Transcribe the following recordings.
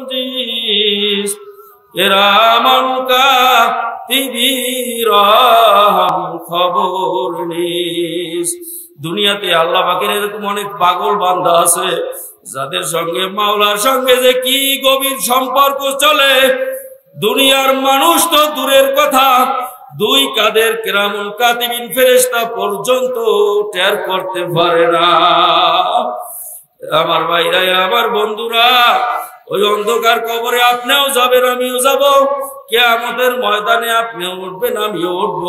تنجيز كراما كاتبين খবর নিস। দুনিয়াতে আল্লাহ পাকের এরকম অনেক পাগল বান্দা আছে যাদের সঙ্গে মাওলার সঙ্গে যে কি গভীর সম্পর্ক চলে, দুনিয়ার মানুষ তো দূরের কথা, দুই কাদের কিরামুল কাতিবিন ফেরেশতা পর্যন্ত টের করতে পারে না। আমার ভাইরা, আমার বন্ধুরা, ওই অন্ধকার কবরে আপনিও যাবেন, আমিও যাব, কিয়ামতের ময়দানে আপনিও উঠবেন, আমিও উঠব,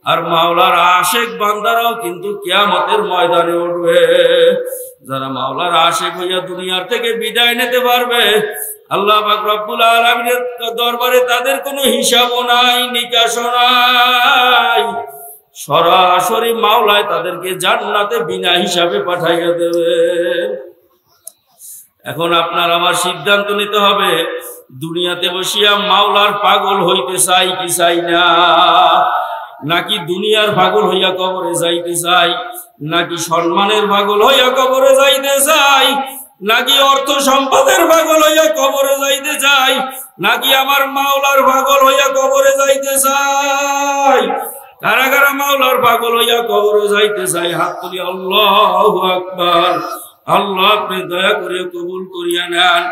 আর মাওলার আশিক বান্দারাও কিন্তু কিয়ামতের ময়দানে উঠবে। যারা মাওলার আশিক হইয়া দুনিয়ার থেকে বিদায় নিতে পারবে, আল্লাহ পাক রব্বুল আলামিনের দরবারে তাদের কোনো হিসাবও নাই, নিকাশও নাই, সরাসরি মাওলায় তাদেরকে জান্নাতে বিনা হিসাবে পাঠাইয়া দেবে। এখন আপনার আমার সিদ্ধান্ত নিতে হবে, দুনিয়াতে বসিয়া মাওলার পাগল হইতে চাই কি চাই না, নাকি দুনিয়ার পাগল হইয়া কবরে যাইতে চাই, নাকি সম্মানের পাগল হইয়া কবরে যাইতে চাই, নাকি অর্থ সম্পদের পাগল হইয়া কবরে যাইতে চাই, নাকি আমার মাওলার পাগল হইয়া কবরে যাইতে চাই? কারা কারা মাওলার পাগল হইয়া কবরে যাইতে চাই? হাত তুলি। আল্লাহু আকবার। আল্লাহ আপনি দয়া করে কবুল করিয়া নেন।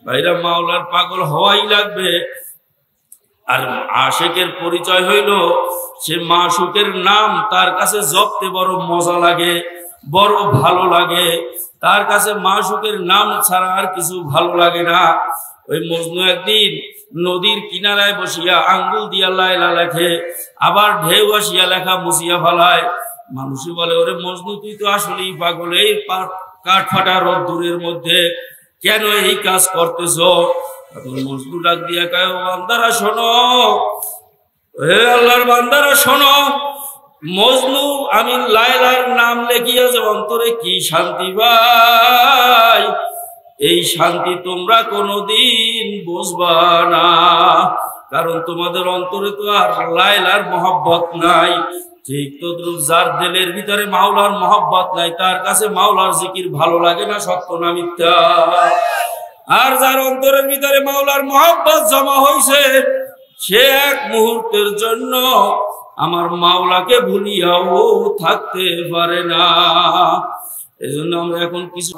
ভাইরা, মাওলার পাগল হওয়াই লাগবে। আর আশিকের পরিচয় হইল সে মাশুকের নাম তার কাছে জপতে বড় মজা লাগে, বড় ভালো লাগে, তার কাছে মাশুকের নাম ছাড়া আর কিছু ভালো লাগে না। ওই মজনু একদিন নদীর কিনারায় বসিয়া আঙ্গুল দিয়া লাইলা লেখে, আবার ঢেউ আসিয়া লেখা মুছিয়া ফেলায়। মানুষে বলে, ওরে মজনু, তুই তো আসলেই পাগল, এই কাঠ ফাটা রোদ্দুরের মধ্যে কেন এই কাজ করতেছ? মজনু ডাক দিয়া কয়, ও বান্দারা শোনো, হে আল্লাহর বান্দারা শোনো, মজনু আমি লায়লার নাম লেখিয়া যে অন্তরে কি শান্তি পাই, এই শান্তি তোমরা কোনোদিন বুঝবা না, কারণ তোমাদের অন্তরে তো আর লায়লার মহব্বত নাই। ঠিক তদ্রুপ যার দিলের ভিতরে মাওলার মহব্বত নাই, তার কাছে মাওলার জিকির ভালো লাগে না, সত্য না মিথ্যা? আর যার অন্তরের ভিতরে মাওলার মহব্বত জমা হইছে, সে এক মুহূর্তের জন্য আমার মাওলাকে ভুলিয়াও থাকতে পারে না। এই জন্য আমরা এখন কিছু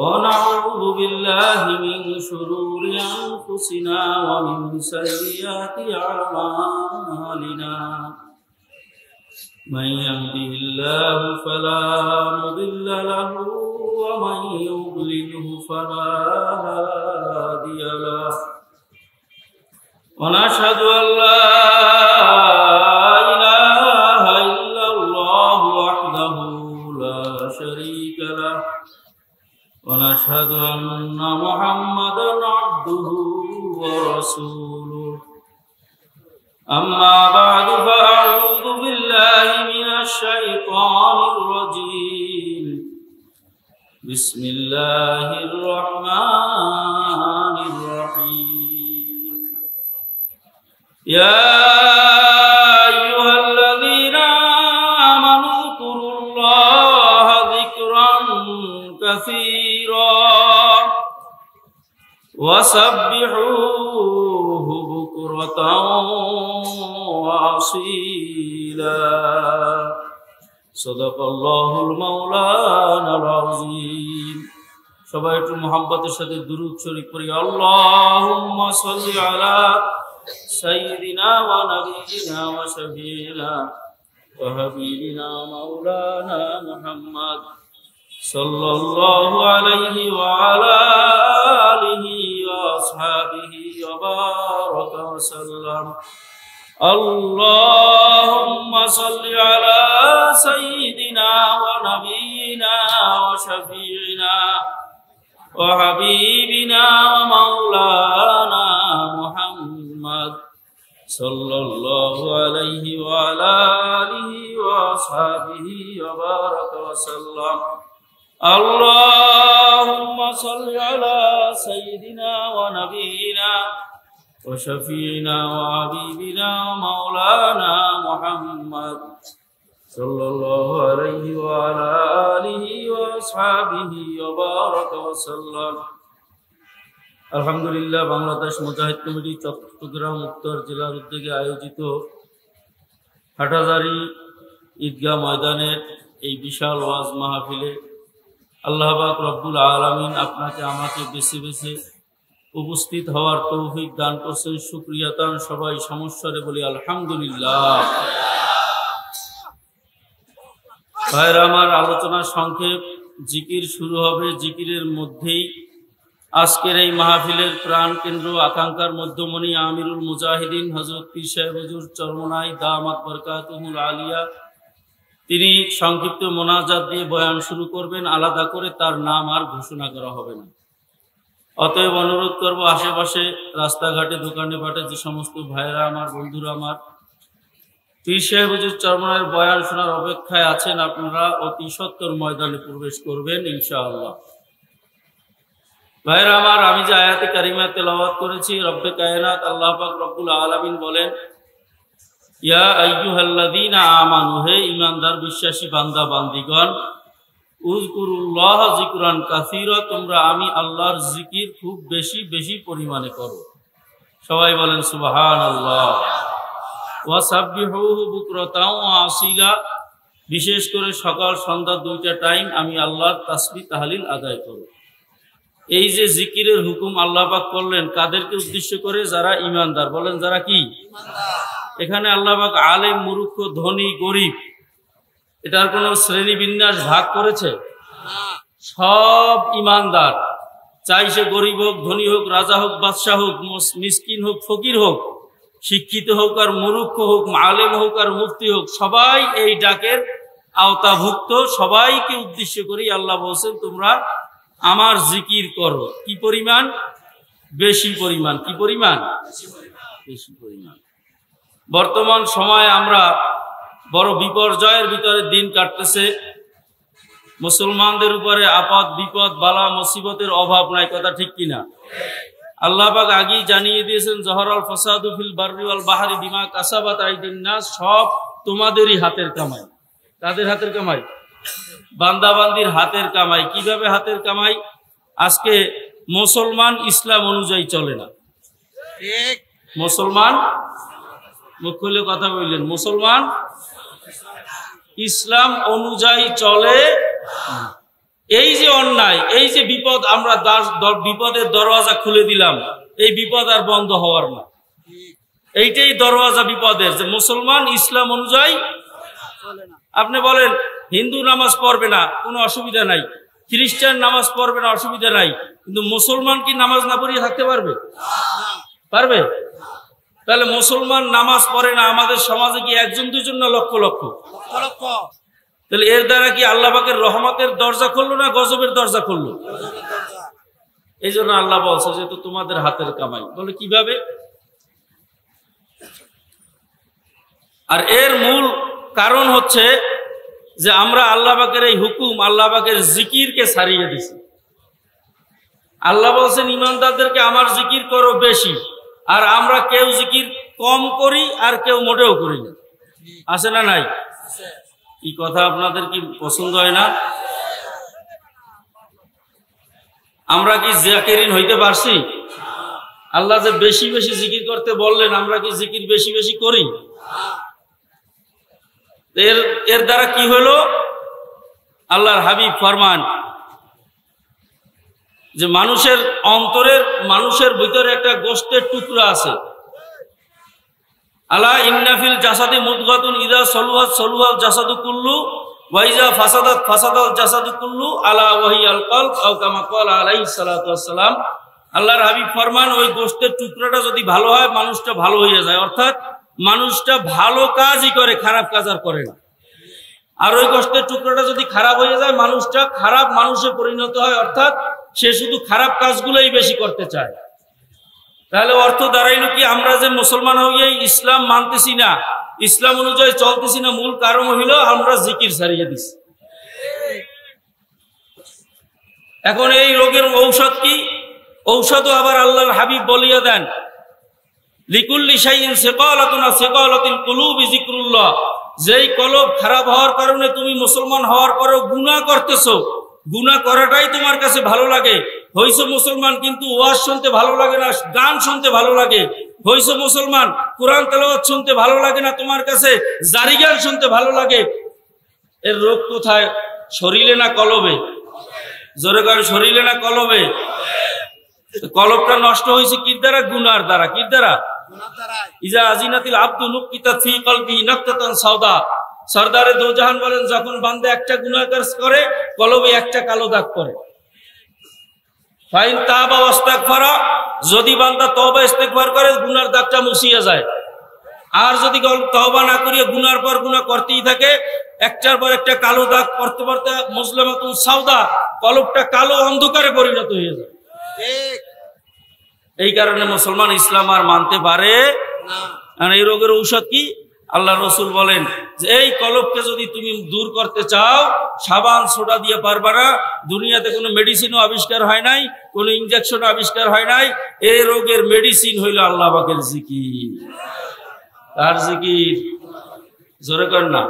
ونعوذ بالله من شرور أنفسنا ومن سيئات أعمالنا من يهده الله فلا مضل له ومن يضلله فلا هادي له ونشهد أن لا إله إلا الله وحده لا شريك له ونشهد أن محمدا عبده ورسوله أما بعد فأعوذ بالله من الشيطان الرجيم بسم الله الرحمن الرحيم يا أيها الذين آمنوا اذكروا الله ذكرا كثيرا وسبحوه بكرة وأصيلا صدق الله المولانا العظيم। সবাই একটু মুহাব্বতের সাথে দুরূদ শরীফ পড়ি। আল্লাহুম্মা সাল্লি আলা সাইয়্যিদিনা ওয়া নাবিয়িনা ওয়া শাফিঈনা ওয়া হাবিবিনা মাওলানা মুহাম্মদ সাল্লাল্লাহু আলাইহি ওয়া আলা আলিহি ওয়া আসহাবিহি ওয়া বারাকা ওয়া সাল্লাম। আল্লাহুম্মা সাল্লি আলা সাইয়্যিদিনা ওয়া নাবিয়িনা ওয়া শাফিঈনা ওয়া হাবিবিনা ওয়া মাওলানা মুহাম্মদ সাল্লাল্লাহু আলাইহি ওয়া আলা আলিহি ওয়া আসহাবিহি ওয়া বারাকা ওয়া সাল্লাম। اللهم صل على سيدنا ونبينا وشفيعنا وحبيبنا مولانا محمد সাল্লাল্লাহু আলাইহি ওয়া আলা আলিহি ওয়া আসহাবিহি ওয়া বারাকা ওয়া সাল্লাম। আলহামদুলিল্লাহ, বাংলাদেশ মুজাহিদ কমিটি চট্টগ্রাম উত্তর জেলার উদ্যোগে আয়োজিত হাটহাজারী ঈদগাহ ময়দানের এই বিশাল ওয়াজ মাহফিলে আল্লাহ পাক রব্বুল আলামিন আপনাকে আমাকে বেছে বেছে উপস্থিত হওয়ার তৌফিক দান করছেন। শুকরিয়া তান সবাই সমস্যারে বলি আলহামদুলিল্লাহ। ভাইরা আমার, আলোচনা সংক্ষেপ, জিকির শুরু হবে। জিকিরের মধ্যেই আজকের এই মাহফিলের প্রাণ কেন্দ্র, আকাঙ্ক্ষার মধ্যমণি আমিরুল মুজাহিদিন হযরত পীর সাহেব হুজুর চরমনাই দামাত বরকাতুহুল আলিয়া, তিনি সংক্ষিপ্ত মোনাজাত দিয়ে বয়ান শুরু করবেন। আলাদা করে তার নাম আর ঘোষণা করা হবে না। অতএব অনুরোধ করব, আশেপাশে রাস্তাঘাটে দোকানে পাটে যে সমস্ত ভাইরা আমার, বন্ধুরা আমার, পীর সাহেব হুজুর চরমনাইয়ের বয়ান শোনার অপেক্ষায় আছেন, আপনারা অতি সত্বর ময়দানে প্রবেশ করবেন ইনশাআল্লাহ। ভাইরা আমার, আমি যে আয়াতে কারিমা তেলাওয়াত করেছি, রব্বে কায়নাত আল্লাহ পাক রব্বুল আলামিন বলেন, ইয়া আইয়ুহাল্লাযীনা আমানু, হে ঈমানদার বিশ্বাসী বান্দা বান্দিগণ, উযকুরুল্লাহ যিকরান কাসীরা, তোমরা আমি আল্লাহর জিকির খুব বেশি বেশি পরিমাণে করো। সবাই বলেন সুবহানাল্লাহ। ওয়াসাব্বিহুহু বুকরাতাও ওয়া আসীলা, বিশেষ করে সকাল সন্ধ্যা দুইটা টাইম আমি আল্লাহর তাসবিহ তাহলিল আদায় করো। এই যে জিকিরের হুকুম আল্লাহ পাক করলেন, কাদেরকে উদ্দেশ্য করে? যারা ঈমানদার। বলেন যারা কি? এখানে আল্লাহ পাক আলেম, মূর্খ, ধনী, গরিব, এটার কোনো শ্রেণী বিন্যাস ভাগ করেছে? সব ঈমানদার, চাই সে গরিব হোক, ধনী হোক, রাজা হোক, বাদশাহ হোক, মিসকিন হোক, ফকির হোক, শিক্ষিত হোক আর মূর্খ হোক, আলেম হোক আর মুফতি হোক, সবাই এই ডাকের আওতাভুক্ত। সবাইকে উদ্দেশ্য করে আল্লাহ বলছেন, তোমরা আমার জিকির করো। কি পরিমাণ? বেশি পরিমাণ। কি পরিমাণ? বেশি পরিমাণ। বর্তমান সময়ে আমরা বড় বিপর্যয়ের ভিতরে দিন কাটতেছে। মুসলমানদের উপরে আপদ বিপদ বালা মুসিবতের অভাব নাই, কথা ঠিক কিনা? আল্লাহ পাক আগেই জানিয়ে দিয়েছেন, জহরাল ফাসাদু ফিল বাররি ওয়াল বাহরি বিমা কাসাবাত আইদিন নাস, সব তোমাদেরই হাতের কামাই। কাদের হাতের কামাই? বান্দাবান্দির হাতের কামাই। কিভাবে হাতের কামাই? আজকে মুসলমান ইসলাম অনুযায়ী চলে না। মুসলমান, মুখ খুলে কথা বললেন, মুসলমান ইসলাম অনুযায়ী চলে। এই যে অন্যায়, এই যে বিপদ, আমরা বিপদের দরওয়াজা খুলে দিলাম, এই বিপদ আর বন্ধ হওয়ার না। এইটাই দরওয়াজা বিপদের, যে মুসলমান ইসলাম অনুযায়ী চলে না। আপনি বলেন হিন্দু নামাজ পড়বে না, কোনো অসুবিধা নাই, খ্রিস্টান নামাজ পড়বে না, অসুবিধা নাই, কিন্তু মুসলমান কি নামাজ না পড়িয়ে থাকতে পারবে? পারবে? তাহলে মুসলমান নামাজ পড়ে না আমাদের সমাজে কি একজন দুইজন না লক্ষ লক্ষ? তাহলে এর দ্বারা কি আল্লাহ পাকের রহমতের দরজা খুললো না গজবের দরজা খুললো? এই জন্য আল্লাহ বলছে যে তো তোমাদের হাতের কামাই। বলে কিভাবে? আর এর মূল কারণ হচ্ছে যে আমরা আল্লাহ পাকের এই হুকুম, আল্লাহ পাকের জিকিরকে ছাড়িয়ে দিছি। আল্লাহ বলছেন ঈমানদারদেরকে আমার জিকির করো বেশি, আর আমরা কেউ জিকির কম করি আর কেউ মোটেও করি না। আছে না নাই? এই কথা আপনাদের কি পছন্দ হয় না? আমরা কি জাকিরিন হইতে পারছি? আল্লাহ যে বেশি বেশি জিকির করতে বললেন, আমরা কি জিকির বেশি বেশি করি? এর দ্বারা কি হলো? আল্লাহর হাবিব ফরমান যে মানুষের অন্তরের, মানুষের ভিতরে একটা গোশতের টুকরা আছে। আলা ইন্না ফিল জাসাদি মুদগাতুন ইযা সলুহাত সলুহাল জাসাদু কুল্লু ওয়া ইযা ফাসাদাত ফাসাদাল জাসাদু কুল্লু আলা ওয়াহিয়াল কলব আও কামা ক্বালা আলাইহিস সালাতু ওয়াস সালাম। আল্লাহর হাবিব ফরমান, ওই গোশতের টুকরাটা যদি ভালো হয় মানুষটা ভালো হয়ে যায়, অর্থাৎ মানুষটা ভালো কাজই করে, খারাপ কাজ আর করে না। আর ওই গোশতের টুকরাটা যদি খারাপ হয়ে যায় মানুষটা খারাপ মানুষে পরিণত হয়, অর্থাৎ সে শুধু খারাপ কাজগুলোই বেশি করতে চায়। তাহলে অর্থ দাঁড়াইলো কি, আমরা যে মুসলমান হয়ে ইসলাম মানতেছি না, ইসলাম অনুযায়ী চলতেছি না, মূল কারণ হইল আমরা জিকির ছাড়িয়ে দিছি। এখন এই রোগের ঔষধ কি? ঔষধও আবার আল্লাহর হাবিব বলিয়া দেন, লিকুল্লি শাইইন সিকালাতুন সিকালাতুল কুলুবি যিকরুল্লাহ। যেই কলব খারাপ হওয়ার কারণে তুমি মুসলমান হওয়ার পরেও গুনাহ করতেছো, গুনাহ করাটাই তোমার কাছে ভালো লাগে। হইছো মুসলমান কিন্তু ওয়াজ শুনতে ভালো লাগে না, গান শুনতে ভালো লাগে। হইছো মুসলমান কোরআন তেলাওয়াত শুনতে ভালো লাগে না, তোমার কাছে জারি গান শুনতে ভালো লাগে। এর রোগ কোথায়? শরীরে না কলবে? জোরে করে, শরীরে না কলবে? কলবটা নষ্ট হয়েছে কি দ্বারা? গুনার দ্বারা। কি দ্বারা? ইজা আজিনাতিল আব্দু নুকিতাত ফি কলবিহি নাকতাতান সাওদা। সরদারে দোজাহান বলেন, যখন বান্দা একটা গুনাহ কাজ করে কলবে একটা কালো দাগ পড়ে। ফাইন তাবা ওয়াস্তাগফারা, যদি বান্দা তওবা ইস্তেগফার করে গুনার দাগটা মুছিয়া যায়। আর যদি তওবা না করিয়ে গুনার পর গুনাহ করতেই থাকে, একটার পর একটা কালো দাগ পড়তে পড়তে মুসলিমাতুন সাওদা, কলবটা কালো অন্ধকারে পরিণত হয়ে যায়। এই কারণে মুসলমান ইসলাম আর মানতে পারে না। এই রোগের ঔষধ কি? আল্লাহ রসুল বলেন যে এই কলবকে যদি তুমি দূর করতে চাও, সাবান সোডা দিয়ে পারবা না। দুনিয়াতে কোনো মেডিসিনও আবিষ্কার হয় নাই, কোনো ইনজেকশন আবিষ্কার হয় নাই। এই রোগের মেডিসিন হইল আল্লাহ পাকের জিকির। তার জিকির জোরে কর না।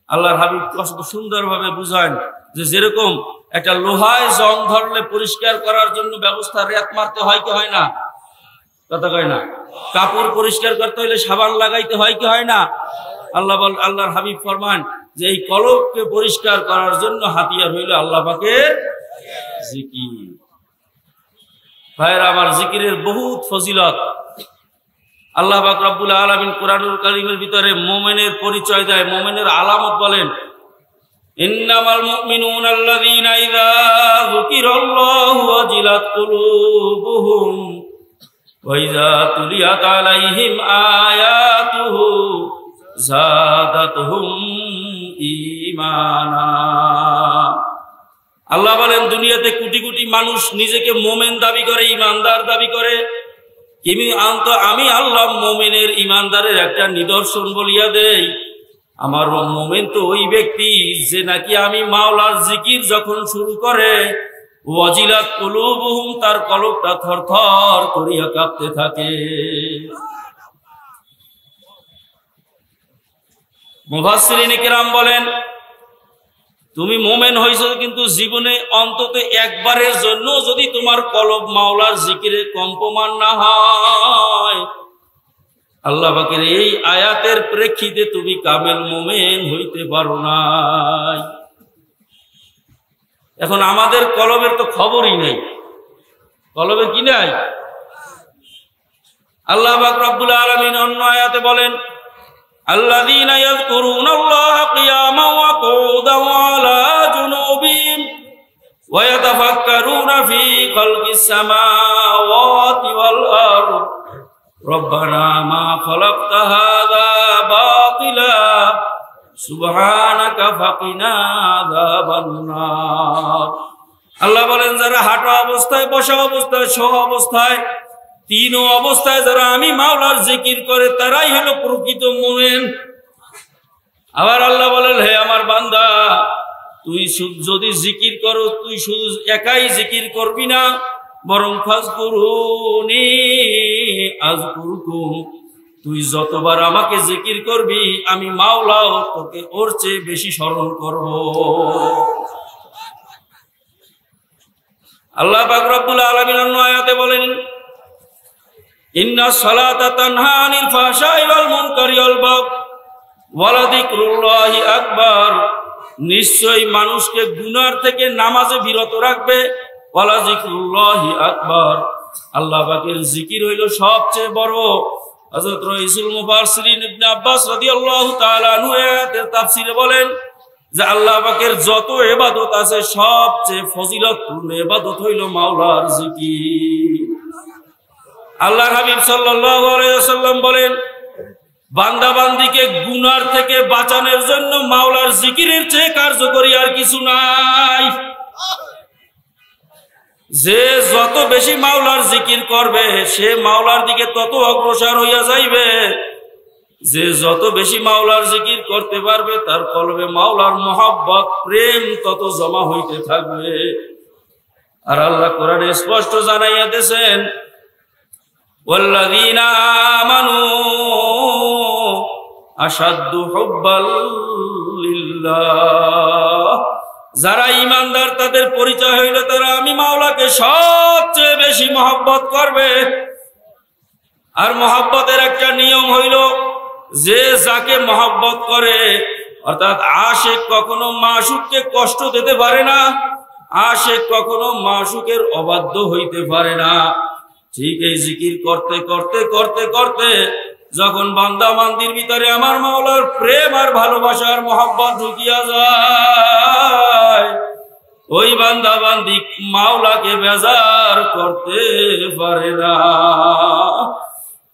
আল্লাহর হাবিব কত সুন্দরভাবে বুঝান যে যেরকম একটা লোহায় জং ধরলে পরিষ্কার করার জন্য ব্যবস্থা রেত মারতে হয় কি হয় না? কথা কয় না। কাপড় পরিষ্কার করতে হলে সাবান লাগাইতে হয় কি হয় না? আল্লাহর হাবিব ফরমান যে এই কলবকে পরিষ্কার করার জন্য হাতিয়ার হইল আল্লাহ পাকের জিকির। ভাইরা আমার, জিকিরের বহুত ফজিলত। আল্লাহ পাক রব্বুল আলামিন কুরআনুল কারীমের ভিতরে মুমিনের পরিচয় দেয়, মুমিনের আলামত বলেন, ইন্নামাল মুমিনুনা আল্লাযীনা ইযা যুকিরাল্লাহু ওয়াজিলাত কুলুবুহুম ওয়া ইযা তুলিয়াত আলাইহিম আয়াতুহু যাদাতুহুম ঈমানা। আল্লাহ বলেন, দুনিয়াতে কোটি কোটি মানুষ নিজেকে মুমিন দাবি করে, ঈমানদার দাবি করে, কিন্তু আমি আল্লাহ মুমিনের ঈমানদারের একটা নিদর্শন বলিয়া দেই। আমার মুমিন তো ওই ব্যক্তি যে নাকি আমি মাওলার জিকির যখন শুরু করে, ওয়াজিলাত কুলুবুহুম, তার কলবটা থরথর করিয়া কাঁপতে থাকে। মুফাসসিরিনে কেরাম বলেন, তুমি মুমিন হইছো কিন্তু জীবনে অন্তত একবারের জন্য যদি তোমার কলব মাওলার জিকিরে কম্পমান না হয়, আল্লাহ পাকের এই আয়াতের প্রেক্ষিতে তুমি কামেল মুমিন হইতে পারো নাই। এখন আমাদের কলবের তো খবরই নেই। কলবের কি নাই? আল্লাহ পাক রব্বুল আলামিন অন্য আয়াতে বলেন, আল্লাযীনা ইয়াযকুরুনাল্লাহা কিয়ামান ওয়া কুউদান ওয়া আলা জুনুবিহিম ওয়া ইয়াতাফাক্কারুনা ফী খালকিস সামাওয়াতি ওয়াল আরদ রব্বানা মা খালাকতা হাযা বাতিলা সুবহানাকা ফাকিনা আযাবান নার। আল্লাহ বলেন, যারা হাঁটা অবস্থায়, বসা অবস্থায়, শোয়া অবস্থায়, তিন অবস্থায় যারা আমি মাওলার জিকির করে তারাই হলো প্রকৃত মুমিন। আবার আল্লাহ বলেন, হে আমার বান্দা, তুই যদি জিকির করো, তুই শুধু একাই জিকির করবি না, বরং ফাজকুরুনি আযকুরকুম, তুই যতবার আমাকে জিকির করবি আমি মাওলাও তোকে ওর চেয়ে বেশি স্মরণ করব। আল্লাহ পাক রব্বুল আলামিন অন্য আয়াতে বলেন, ইন্নাস সালাতা তানহা আনিল ফাহশাই ওয়াল মুনকারি ওয়াল বাগ ওয়া লাযিকরুল্লাহি আকবার, নিশ্চয়ই মানুষকে গুনার থেকে নামাজে বিরত রাখবে। ওয়া লাযিকরুল্লাহি আকবার, আল্লাহ পাকের জিকির হইল সবচেয়ে বড়। হযরত রাইসুল মুফাসসিরিন ইবনে আব্বাস রাদিয়াল্লাহু তাআলা আনহু আয়াতের তাফসীরে বলেন যে আল্লাহ পাকের যত ইবাদত আছে সবচেয়ে ফজিলতপূর্ণ ইবাদত হইল মাওলার জিকির। আল্লাহর হাবিব সাল্লাল্লাহু আলাইহি ওয়াসাল্লাম বলেন, বান্দা বান্দীকে গুনার থেকে বাঁচানোর জন্য মাওলার জিকিরের চেয়ে কার্যকরী আর কিছু নাই। যে যত বেশি মাওলার জিকির করবে সে মাওলার দিকে তত অগ্রসর হইয়া যাইবে। যে যত বেশি মাওলার জিকির করতে পারবে তার কলবে মাওলার মহব্বত, প্রেম তত জমা হইতে থাকবে। আর আল্লাহ কোরআনে স্পষ্ট জানাইয়া দিয়েছেন, ওয়াল্লাযীনা আমানু আশাদ্দু হুব্বাল লিল্লাহ। যারা ঈমানদার তাদের পরিচয় হইল তারা আমি মাওলাকে সবচেয়ে বেশি মহব্বত করবে। আর মহব্বতের একটা নিয়ম হইল যে যাকে মহব্বত করে অর্থাৎ আশিক কখনো মাশুককে কষ্ট দিতে পারে না, আশিক কখনো মাশুকের অবাধ্য হইতে পারে না। ঠিক এই জিকির করতে করতে করতে করতে যখন বান্দা বান্দির ভিতরে আমার মাওলার প্রেম আর ভালোবাসার মহব্বত ঢুকিয়া যায়, ওই বান্দা বান্দি মাওলাকে বেজার করতে পারে না।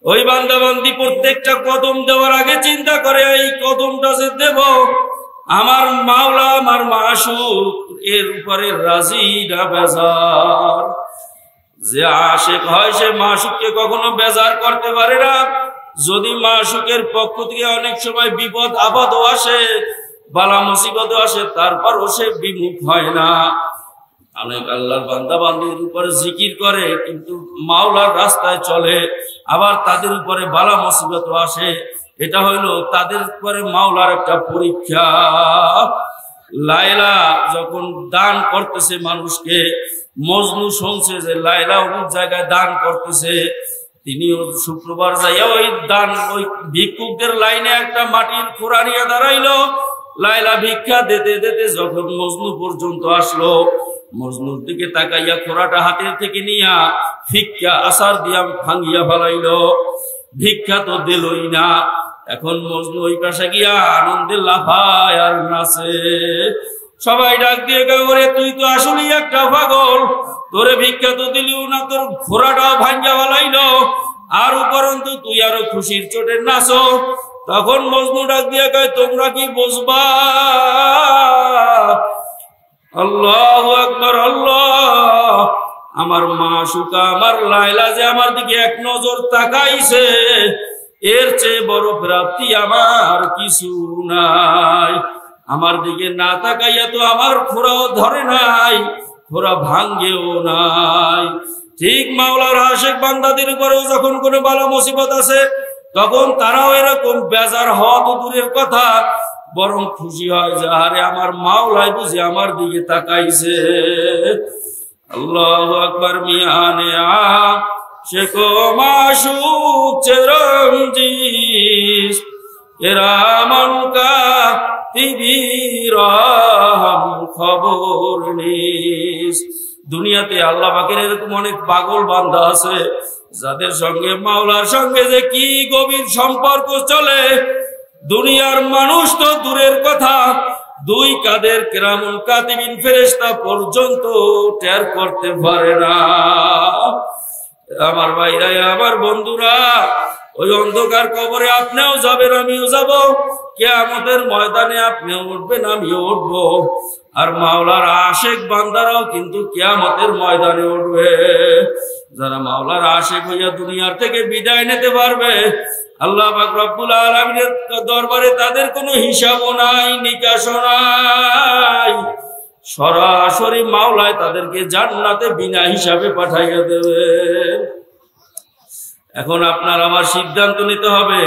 ওই বান্দা বান্দি প্রত্যেকটা কদম দেওয়ার আগে চিন্তা করে এই কদমটা যে দেব আমার মাওলা আমার মাশুক এর উপরে রাজি না বেজার। যে আশিক হয় সে মাশুককে কখনো বেজার করতে পারে না। যদি মাশুকের পক্ষ থেকে অনেক সময় বিপদ আপদও আসে, বালা মুসিবতও আসে, তারপরও সে বিমুখ হয় না। অনেক আল্লাহর বান্দা বান্দির উপরে জিকির করে কিন্তু মাওলার রাস্তায় চলে, আবার তাদের উপরে বালা মুসিবতও আসে। এটা হইলো তাদের উপরে মাওলার একটা পরীক্ষা। লায়লা যখন দান করতেছে মানুষকে, মজনু শুনছে যে লায়লা অমুক জায়গায় দান করতেছে, তিনিও শুক্রবার যাইয়া ওই দান ওই ভিক্ষুকদের লাইনে একটা মাটির খোঁড়া নিয়ে দাঁড়াইলো। লায়লা ভিক্ষা দিতে দিতে যখন মজনু পর্যন্ত আসলো, মজনুর দিকে তাকাইয়া খোঁড়াটা হাতের থেকে নিয়া ভিক্ষা আসার দিয়া ভাঙ্গিয়া ফেলাইলো। ভিক্ষা তো দিলই না। এখন মজনু ওই পাশে গিয়া আনন্দে লাফায় আর নাচে। সবাই ডাক দিয়ে ওরে তুই তো আসলেই একটা পাগল, তোরে ভিক্ষা তো দিলিও না, তোর ঘোড়াটাও ভাঙ্গা ফেলাইলো, আর উপরন্তু তুই আরো খুশির চোটে নাচো। তখন মজনু ডাক দিয়ে কয় তোমরা কি বুঝবা? আল্লাহু আকবার। আল্লাহ, আমার মাশুকা আমার লায়লা যে আমার দিকে এক নজর তাকাইছে, এর চেয়ে বড় প্রাপ্তি আমার কিছু নাই। আমার দিকে না তাকাইয়া তো আমার খোঁড়াও ধরে নাই, খোঁড়া ভাঙ্গেও নাই। ঠিক মাওলার আশিক বান্দাদের উপরেও যখন কোনো বালা মুসিবত আছে তখন তারাও এরকম বেজার হওয়া তো দূরের কথা, বরং খুশি হয় যে আরে আমার মাওলাই বুঝি আমার দিকে তাকাইছে। আল্লাহু আকবার। মিয়ানে আশিকো মাশুক চিরঞ্জিস এরামন কাতিবিরাম খবর নিস। দুনিয়াতে আল্লাহ পাকের এরকম অনেক পাগল বান্দা আছে যাদের সঙ্গে মাওলার সঙ্গে যে কি গভীর সম্পর্ক চলে, দুনিয়ার মানুষ তো দূরের কথা, দুই কাদের কিরামুল কাতিবিন ফেরেশতা পর্যন্ত টের করতে পারে না। আমার ভাইরা, আমার বন্ধুরা, ওই অন্ধকার কবরে আপনিও যাবেন, আমিও যাব। কিয়ামতের ময়দানে আপনিও উঠবেন, আমিও উঠবো। আর মাওলার আশিক বান্দারাও কিন্তু কিয়ামতের ময়দানে উঠবে। যারা মাওলার আশিক হইয়া দুনিয়ার থেকে বিদায় নিতে পারবে, আল্লাহ পাক রব্বুল আলামিনের দরবারে তাদের কোনো হিসাবও নাই, নিকাশও নাই। সরাসরি মাওলায় তাদেরকে জান্নাতে বিনা হিসাবে পাঠাইয়া দেবে। এখন আপনার আমার সিদ্ধান্ত নিতে হবে,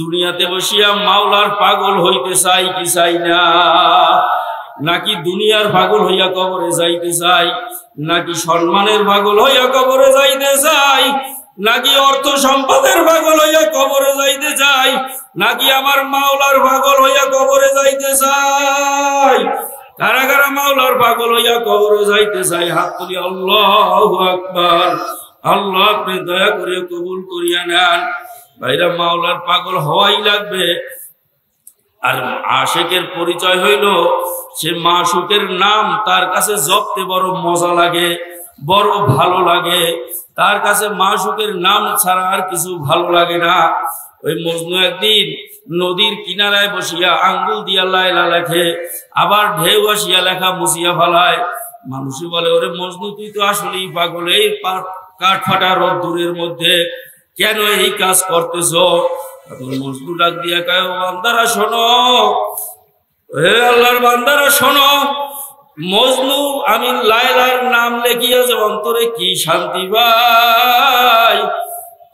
দুনিয়াতে বসিয়া মাওলার পাগল হইতে চাই কি চাই না, নাকি দুনিয়ার পাগল হইয়া কবরে যাইতে চাই, নাকি সম্মানের পাগল হইয়া কবরে যাইতে চাই, নাকি অর্থ সম্পদের পাগল হইয়া কবরে যাইতে চাই, নাকি আমার মাওলার পাগল হইয়া কবরে যাইতে চাই? কারা কারা মাওলার পাগল হইয়া কবরে যাইতে চাই? হাত তুলি। আল্লাহু আকবার। আল্লাহ আপনি দয়া করে কবুল করিয়া নেন। ভাইরা, মাওলার পাগল হওয়াই লাগবে। আর আশিকের পরিচয় হইল সে মাশুকের নাম তার কাছে জপতে বড় মজা লাগে, বড় ভালো লাগে। তার কাছে মাশুকের নাম ছাড়া আর কিছু ভালো লাগে না। ওই মজনু একদিন নদীর কিনারায় বসিয়া আঙ্গুল দিয়া লায়লা লেখে, আবার ঢেউ আসিয়া লেখা মুছিয়া ফেলায়। মানুষই বলে ওরে মজনু তুই তো আসলেই পাগল, এই কাঠ ফাটা রোদ্দুরের মধ্যে কেন এই কাজ করতেছ? মজনু ডাক দিয়া কয়, বান্দারা শোনো, হে আল্লাহর বান্দারা শোনো, মজনু আমি লায়লার নাম লেখিয়া যে অন্তরে কি শান্তি পাই,